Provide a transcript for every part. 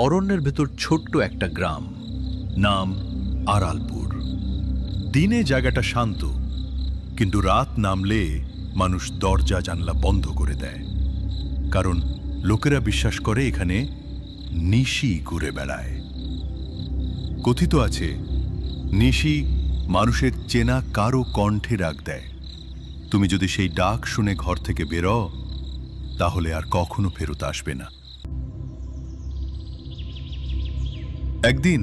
অরণ্যের ভেতর ছোট্ট একটা গ্রাম, নাম আড়ালপুর। দিনে জায়গাটা শান্ত, কিন্তু রাত নামলে মানুষ দরজা জানলা বন্ধ করে দেয়, কারণ লোকেরা বিশ্বাস করে এখানে নিশি ঘুরে বেড়ায়। কথিত আছে, নিশি মানুষের চেনা কারো কণ্ঠে ডাক দেয়। তুমি যদি সেই ডাক শুনে ঘর থেকে বেরো, তাহলে আর কখনো ফেরত আসবে না। একদিন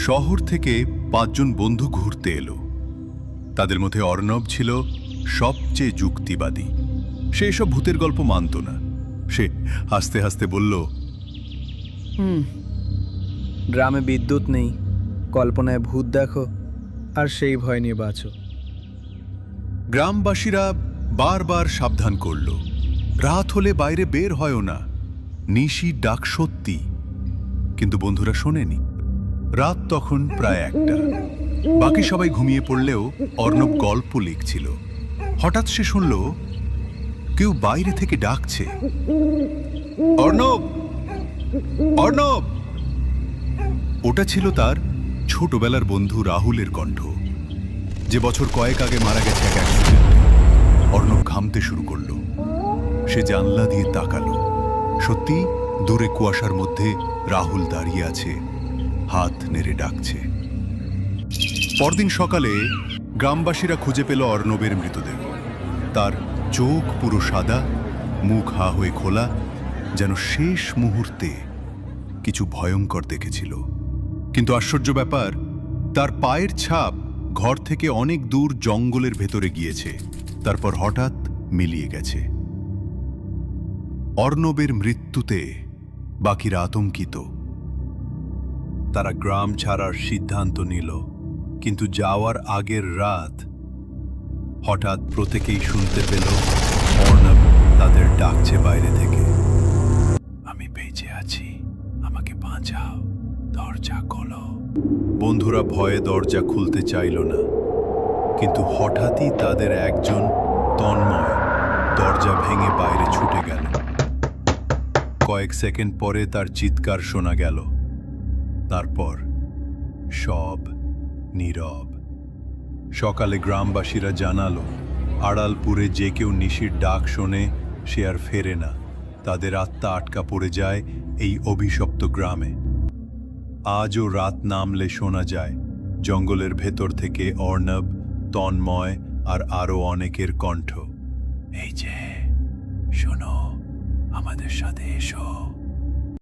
শহর থেকে 5 জন বন্ধু ঘুরতে এলো। তাদের মধ্যে অর্ণব ছিল সবচেয়ে যুক্তিবাদী। সে এসব ভূতের গল্প মানত না। সে হাসতে হাসতে বলল, গ্রামে বিদ্যুৎ নেই, কল্পনায় ভূত দেখো আর সেই ভয় নিয়ে বাঁচো। গ্রামবাসীরা বারবার সাবধান করল, রাত হলে বাইরে বের হয়ও না, নিশি ডাক সত্যি। কিন্তু বন্ধুরা শোনেনি। রাত তখন প্রায় 1টা। বাকি সবাই ঘুমিয়ে পড়লেও অর্ণব গল্প লিখছিল। হঠাৎ সে শুনল কেউ বাইরে থেকে ডাকছে, অর্ণব, অর্ণব। ওটা ছিল তার ছোটবেলার বন্ধু রাহুলের কণ্ঠ, যে বছর কয়েক আগে মারা গেছে এক অ্যাক্সিডেন্টে। অর্ণব ঘামতে শুরু করল। সে জানলা দিয়ে তাকালো। সত্যি দূরে কুয়াশার মধ্যে রাহুল দাঁড়িয়ে আছে, হাত নেড়ে ডাকছে। পরদিন সকালে গ্রামবাসীরা খুঁজে পেল অর্ণবের মৃতদেহ। তার চোখ পুরো সাদা, মুখ হা হয়ে খোলা, যেন শেষ মুহূর্তে কিছু ভয়ঙ্কর দেখেছিল। কিন্তু আশ্চর্য ব্যাপার, তার পায়ের ছাপ ঘর থেকে অনেক দূর জঙ্গলের ভেতরে গিয়েছে, তারপর হঠাৎ মিলিয়ে গেছে। অর্ণবের মৃত্যুতে বাকিরা আতঙ্কিত। তারা গ্রাম ছাড়ার সিদ্ধান্ত নিল, কিন্তু যাওয়ার আগের রাত হঠাৎ প্রত্যেকেই শুনতে পেল অর্ণব তাদের ডাকছে বাইরে থেকে, আমি বেঁচে আছি, আমাকে বাঁচাও, দরজা খোলো। বন্ধুরা ভয়ে দরজা খুলতে চাইল না, কিন্তু হঠাৎই তাদের একজন, তন্ময়, দরজা ভেঙে বাইরে ছুটে গেল। কয়েক সেকেন্ড পরে তার চিৎকার শোনা গেল। তারপর সব নীরব। সকালে গ্রামবাসীরা জানালো, আড়ালপুরে যে কেউ নিশির ডাক শোনে সে আর ফেরে না। তাদের আত্মা আটকা পড়ে যায় এই অভিশপ্ত গ্রামে। আজও রাত নামলে শোনা যায় জঙ্গলের ভেতর থেকে অর্ণব, তন্ময় আর আরো অনেকের কণ্ঠ, এই যে শোনো, আমাদের সাথে এসো।